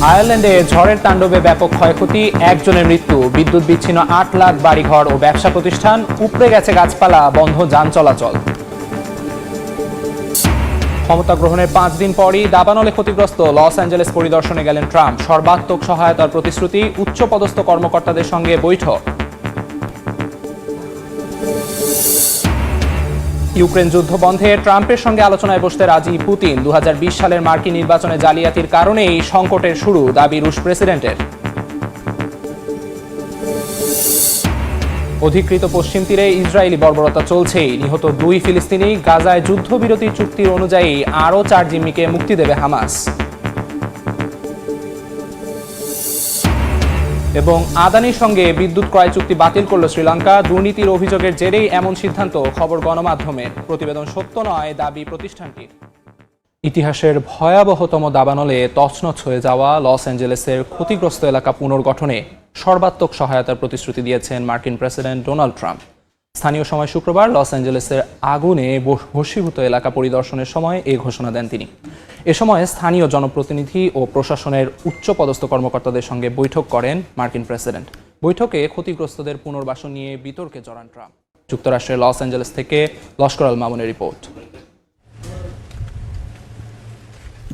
আয়ারল্যান্ডে ঝড়ের তাণ্ডবে ব্যাপক ক্ষয়ক্ষতি, একজনের মৃত্যু, বিদ্যুৎ বিচ্ছিন্ন ৮ লাখ বাড়িঘর ও ব্যবসা প্রতিষ্ঠান, উপড়ে গেছে গাছপালা, বন্ধ যান চলাচল। ক্ষমতা গ্রহণের 5 দিন পরই দাবানলে ক্ষতিগ্রস্ত লস অ্যাঞ্জেলেস পরিদর্শনে গেলেন ট্রাম্প। সর্বাত্মক সহায়তার প্রতিশ্রুতি, উচ্চপদস্থ কর্মকর্তাদের সঙ্গে বৈঠক। ইউক্রেন যুদ্ধ বন্ধে ট্রাম্পের সঙ্গে আলোচনায় বসতে রাজি পুতিন। 2020 সালের মার্কিন নির্বাচনে জালিয়াতির কারণেই সংকটের শুরু, দাবি রুশ প্রেসিডেন্টের। অধিকৃত পশ্চিম তীরে ইসরায়েলি বর্বরতা চলছেই, নিহত 2 ফিলিস্তিনি। গাজায় যুদ্ধবিরতি চুক্তির অনুযায়ী আরও 4 জিম্মিকে মুক্তি দেবে হামাস। এবং আদানির সঙ্গে বিদ্যুৎ ক্রয় চুক্তি বাতিল করল শ্রীলঙ্কা। দুর্নীতির অভিযোগের জেরেই এমন সিদ্ধান্ত, খবর গণমাধ্যমের। প্রতিবেদন সত্য নয়, দাবি প্রতিষ্ঠানটির। ইতিহাসের ভয়াবহতম দাবানলে তছনছ হয়ে যাওয়া লস অ্যাঞ্জেলেসের ক্ষতিগ্রস্ত এলাকা পুনর্গঠনে সর্বাত্মক সহায়তার প্রতিশ্রুতি দিয়েছেন মার্কিন প্রেসিডেন্ট ডোনাল্ড ট্রাম্প। স্থানীয় সময় শুক্রবার লস অ্যাঞ্জেলেসের আগুনে ভস্মীভূত এলাকা পরিদর্শনের সময় এই ঘোষণা দেন তিনি। এ সময় স্থানীয় জনপ্রতিনিধি ও প্রশাসনের উচ্চপদস্থ কর্মকর্তাদের সঙ্গে বৈঠক করেন মার্কিন প্রেসিডেন্ট। বৈঠকে ক্ষতিগ্রস্তদের পুনর্বাসন নিয়ে বিতর্কে জড়ান ট্রাম্প। যুক্তরাষ্ট্রের লস অ্যাঞ্জেলেস থেকে লস্কর আল মামুনের রিপোর্ট।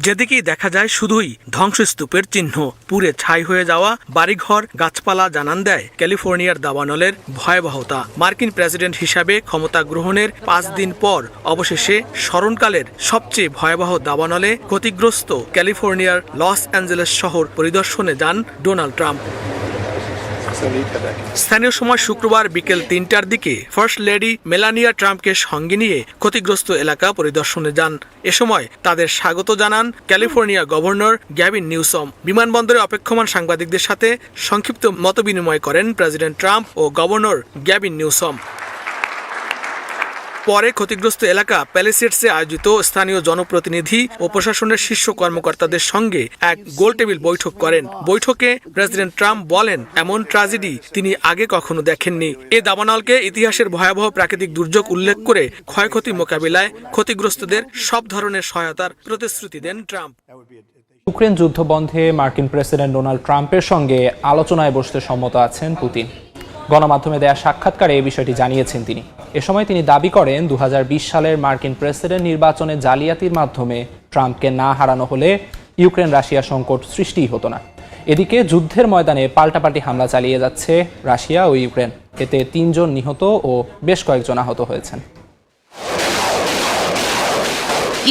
যেদিকেই দেখা যায় শুধুই ধ্বংসস্তূপের চিহ্ন, পুড়ে ছাই হয়ে যাওয়া বাড়িঘর, গাছপালা জানান দেয় ক্যালিফোর্নিয়ার দাবানলের ভয়াবহতা। মার্কিন প্রেসিডেন্ট হিসাবে ক্ষমতা গ্রহণের 5 দিন পর অবশেষে স্মরণকালের সবচেয়ে ভয়াবহ দাবানলে ক্ষতিগ্রস্ত ক্যালিফোর্নিয়ার লস অ্যাঞ্জেলেস শহর পরিদর্শনে যান ডোনাল্ড ট্রাম্প। স্থানীয় সময় শুক্রবার বিকেল 3টার দিকে ফার্স্ট লেডি মেলানিয়া ট্রাম্পকে সঙ্গে নিয়ে ক্ষতিগ্রস্ত এলাকা পরিদর্শনে যান। এ সময় তাদের স্বাগত জানান ক্যালিফোর্নিয়া গভর্নর গ্যাভিন নিউসম। বিমানবন্দরে অপেক্ষমান সাংবাদিকদের সাথে সংক্ষিপ্ত মতবিনিময় করেন প্রেসিডেন্ট ট্রাম্প ও গভর্নর গ্যাভিন নিউসম। পরে ক্ষতিগ্রস্ত এলাকা প্যালিসেডসে আয়োজিত স্থানীয় জনপ্রতিনিধি ও প্রশাসনের শীর্ষ কর্মকর্তাদের সঙ্গে এক গোলটেবিল বৈঠক করেন। বৈঠকে প্রেসিডেন্ট ট্রাম্প বলেন, এমন ট্র্যাজেডি তিনি আগে কখনো দেখেননি। এ দাবানলকে ইতিহাসের ভয়াবহ প্রাকৃতিক দুর্যোগ উল্লেখ করে ক্ষয়ক্ষতি মোকাবিলায় ক্ষতিগ্রস্তদের সব ধরনের সহায়তার প্রতিশ্রুতি দেন ট্রাম্প। ইউক্রেন যুদ্ধ বন্ধে মার্কিন প্রেসিডেন্ট ডোনাল্ড ট্রাম্পের সঙ্গে আলোচনায় বসতে সম্মত আছেন পুতিন। গণমাধ্যমে দেয়া সাক্ষাৎকারে এই বিষয়টি জানিয়েছেন তিনি। এ সময় তিনি দাবি করেন 2020 সালের মার্কিন প্রেসিডেন্ট নির্বাচনে জালিয়াতির মাধ্যমে ট্রাম্পকে না হারানো হলে ইউক্রেন রাশিয়া সংকট সৃষ্টিই হতো না। এদিকে যুদ্ধের ময়দানে পাল্টাপাল্টি হামলা চালিয়ে যাচ্ছে রাশিয়া ও ইউক্রেন। এতে 3 জন নিহত ও বেশ কয়েকজন আহত হয়েছেন।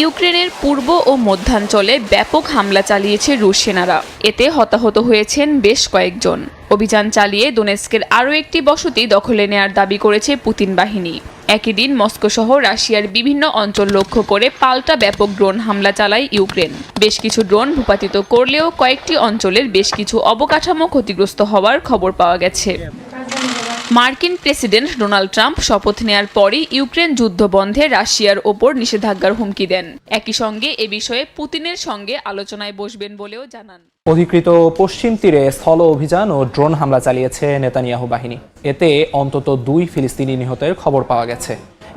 ইউক্রেনের পূর্ব ও মধ্যাঞ্চলে ব্যাপক হামলা চালিয়েছে রুশ সেনারা। এতে হতাহত হয়েছেন বেশ কয়েকজন। অভিযান চালিয়ে দোনেস্কের আরও একটি বসতি দখলে নেয়ার দাবি করেছে পুতিন বাহিনী। একই দিন মস্কো সহ রাশিয়ার বিভিন্ন অঞ্চল লক্ষ্য করে পাল্টা ব্যাপক ড্রোন হামলা চালায় ইউক্রেন। বেশ কিছু ড্রোন ভূপাতিত করলেও কয়েকটি অঞ্চলের বেশ কিছু অবকাঠামো ক্ষতিগ্রস্ত হওয়ার খবর পাওয়া গেছে। মার্কিন প্রেসিডেন্ট ডোনাল্ড ট্রাম্প শপথ নেয়ার পরই ইউক্রেন যুদ্ধ বন্ধে রাশিয়ার ওপর নিষেধাজ্ঞার হুমকি দেন। একই সঙ্গে এ বিষয়ে পুতিনের সঙ্গে আলোচনায় বসবেন বলেও জানান। অধিকৃত পশ্চিম তীরে স্থল অভিযান ও ড্রোন হামলা চালিয়েছে নেতানিয়াহু বাহিনী। এতে অন্তত 2 ফিলিস্তিনি নিহতের খবর পাওয়া গেছে।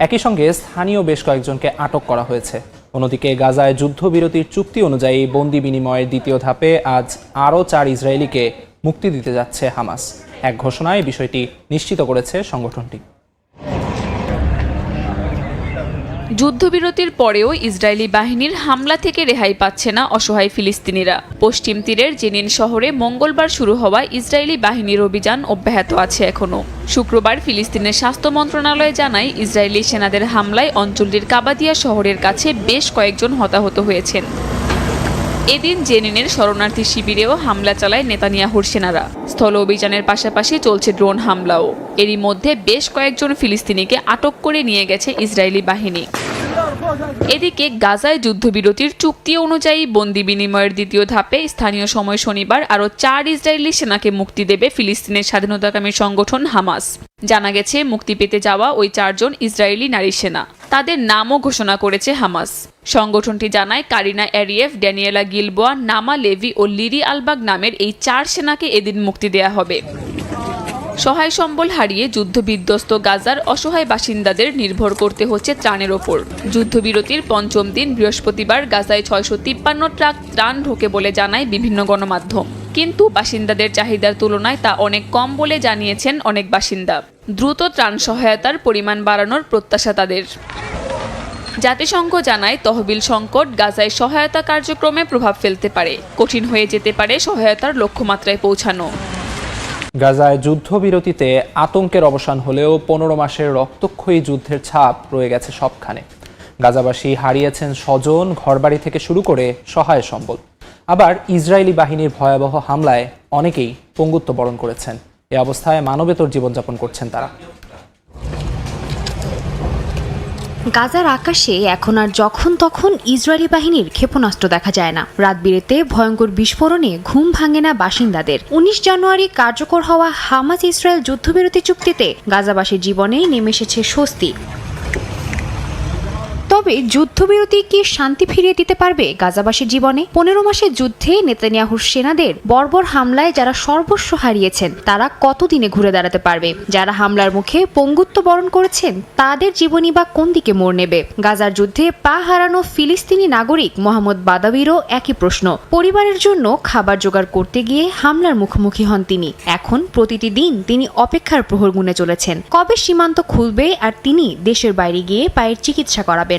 একই সঙ্গে স্থানীয় বেশ কয়েকজনকে আটক করা হয়েছে। অন্যদিকে গাজায় যুদ্ধবিরতির চুক্তি অনুযায়ী বন্দি বিনিময়ের দ্বিতীয় ধাপে আজ আরও 4 ইসরায়েলিকে মুক্তি দিতে যাচ্ছে হামাস। এক ঘোষণায় বিষয়টি নিশ্চিত করেছে সংগঠনটি। যুদ্ধবিরতির পরেও ইসরায়েলি বাহিনীর হামলা থেকে রেহাই পাচ্ছে না অসহায় ফিলিস্তিনিরা। পশ্চিম তীরের জেনিন শহরে মঙ্গলবার শুরু হওয়া ইসরায়েলি বাহিনীর অভিযান অব্যাহত আছে এখনও। শুক্রবার ফিলিস্তিনের স্বাস্থ্য মন্ত্রণালয় জানায়, ইসরায়েলি সেনাদের হামলায় অঞ্চলটির কাবাদিয়া শহরের কাছে বেশ কয়েকজন হতাহত হয়েছেন। এদিন জেনিনের শরণার্থী শিবিরেও হামলা চালায় নেতানিয়াহুর সেনারা। স্থল অভিযানের পাশাপাশি চলছে ড্রোন হামলাও। এরই মধ্যে বেশ কয়েকজন ফিলিস্তিনিকে আটক করে নিয়ে গেছে ইসরায়েলি বাহিনী। এদিকে গাজায় যুদ্ধবিরতির চুক্তি অনুযায়ী বন্দি বিনিময়ের দ্বিতীয় ধাপে স্থানীয় সময় শনিবার আরও 4 ইসরায়েলি সেনাকে মুক্তি দেবে ফিলিস্তিনের স্বাধীনতাকামী সংগঠন হামাস। জানা গেছে, মুক্তি পেতে যাওয়া ওই 4 জন ইসরায়েলি নারী সেনা। তাদের নামও ঘোষণা করেছে হামাস। সংগঠনটি জানায়, কারিনা এরিয়েভ, ড্যানিয়েলা গিলবোয়া, নামা লেভি ও লিরি আলবাগ নামের এই 4 সেনাকে এদিন মুক্তি দেয়া হবে। সহায় সম্বল হারিয়ে যুদ্ধবিধ্বস্ত গাজার অসহায় বাসিন্দাদের নির্ভর করতে হচ্ছে ত্রাণের ওপর। যুদ্ধবিরতির পঞ্চম দিন বৃহস্পতিবার গাজায় 653 ট্রাক ত্রাণ ঢোকে বলে জানায় বিভিন্ন গণমাধ্যম। কিন্তু বাসিন্দাদের চাহিদার তুলনায় তা অনেক কম বলে জানিয়েছেন অনেক বাসিন্দা। দ্রুত ত্রাণ সহায়তার পরিমাণ বাড়ানোর প্রত্যাশা তাদের। জাতিসংঘ জানায় তহবিল সংকট গাজায় সহায়তা কার্যক্রমে প্রভাব ফেলতে পারে, কঠিন হয়ে যেতে পারে সহায়তার লক্ষ্যমাত্রায় পৌঁছানো। গাজায় যুদ্ধবিরতিতে আতঙ্কের অবসান হলেও 15 মাসের রক্তক্ষয়ী যুদ্ধের ছাপ রয়ে গেছে সবখানে। গাজাবাসী হারিয়েছেন স্বজন, ঘরবাড়ি থেকে শুরু করে সহায় সম্বল। আবার ইসরায়েলি বাহিনীর ভয়াবহ হামলায় অনেকেই পঙ্গুত্ব বরণ করেছেন। এ অবস্থায় মানবেতর জীবনযাপন করছেন তারা। গাজার আকাশে এখন আর যখন তখন ইসরায়েলি বাহিনীর ক্ষেপণাস্ত্র দেখা যায় না। রাত বিরেতে ভয়ঙ্কর বিস্ফোরণে ঘুম ভাঙে না বাসিন্দাদের। 19 জানুয়ারি কার্যকর হওয়া হামাস ইসরায়েল যুদ্ধবিরতি চুক্তিতে গাজাবাসীর জীবনে নেমে এসেছে স্বস্তি। তবে যুদ্ধবিরতি কি শান্তি ফিরিয়ে দিতে পারবে গাজাবাসীর জীবনে? 15 মাসের যুদ্ধে নেতানিয়াহুর সেনাদের বর্বর হামলায় যারা সর্বস্ব হারিয়েছেন তারা কতদিনে ঘুরে দাঁড়াতে পারবে? যারা হামলার মুখে পঙ্গুত্ব বরণ করেছেন তাদের জীবনই বা কোন দিকে মোড় নেবে? গাজার যুদ্ধে পা হারানো ফিলিস্তিনি নাগরিক মোহাম্মদ বাদাবিরও একই প্রশ্ন। পরিবারের জন্য খাবার জোগাড় করতে গিয়ে হামলার মুখোমুখি হন তিনি। এখন প্রতিটি দিন তিনি অপেক্ষার প্রহর গুনে চলেছেন, কবে সীমান্ত খুলবে আর তিনি দেশের বাইরে গিয়ে পায়ের চিকিৎসা করাবেন।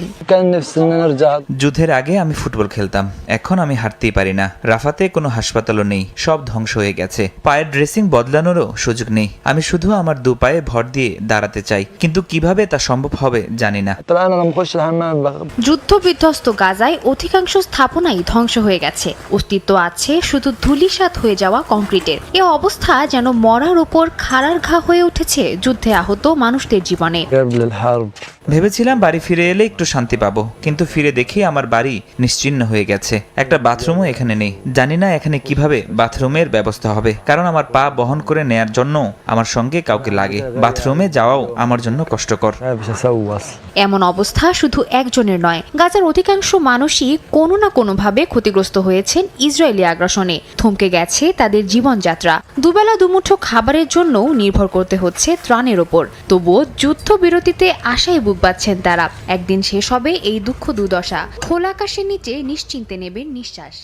যুদ্ধের আগে আমি ফুটবল খেলতাম, এখন আমি হাঁটতেই পারি না। রাফাতে কোনো হাসপাতালও নেই, সব ধ্বংস হয়ে গেছে। পায়ের ড্রেসিং বদলানোরও সুযোগ নেই। আমি শুধু আমার দু পায়ে ভর দিয়ে দাঁড়াতে চাই, কিন্তু কিভাবে তা সম্ভব হবে জানি না। যুদ্ধ বিধ্বস্ত গাজায় অধিকাংশ স্থাপনাই ধ্বংস হয়ে গেছে। অস্তিত্ব আছে শুধু ধূলিসাৎ হয়ে যাওয়া কংক্রিটের। এ অবস্থা যেন মরার উপর খাড়ার ঘা হয়ে উঠেছে যুদ্ধে আহত মানুষদের জীবনে। ভেবেছিলাম বাড়ি ফিরে এলে একটু শান্তি পাবো, কিন্তু ফিরে দেখি আমার বাড়ি নিশ্চিহ্ন হয়ে গেছে। একটা বাথরুমও এখানে নেই। জানি না এখানে কিভাবে বাথরুমের ব্যবস্থা হবে, কারণ আমার পা বহন করে নেয়ার জন্য আমার সঙ্গে কাউকে লাগে। বাথরুমে যাওয়াও আমার জন্য কষ্টকর। এমন অবস্থা শুধু একজনের নয়, গাজার অধিকাংশ মানুষই কোনো না কোনোভাবে ক্ষতিগ্রস্ত হয়েছেন ইসরায়েলি আগ্রাসনে। থমকে গেছে তাদের জীবনযাত্রা। দুবেলা দুমুঠো খাবারের জন্য নির্ভর করতে হচ্ছে ত্রাণের ওপর। তবুও যুদ্ধবিরতিতে আশায় বুক বাঁধছেন তারা। একদিন শেষ হবে এই দুঃখ দুর্দশা। খোলা আকাশের নিচে নিশ্চিন্তে নেবেন নিঃশ্বাস।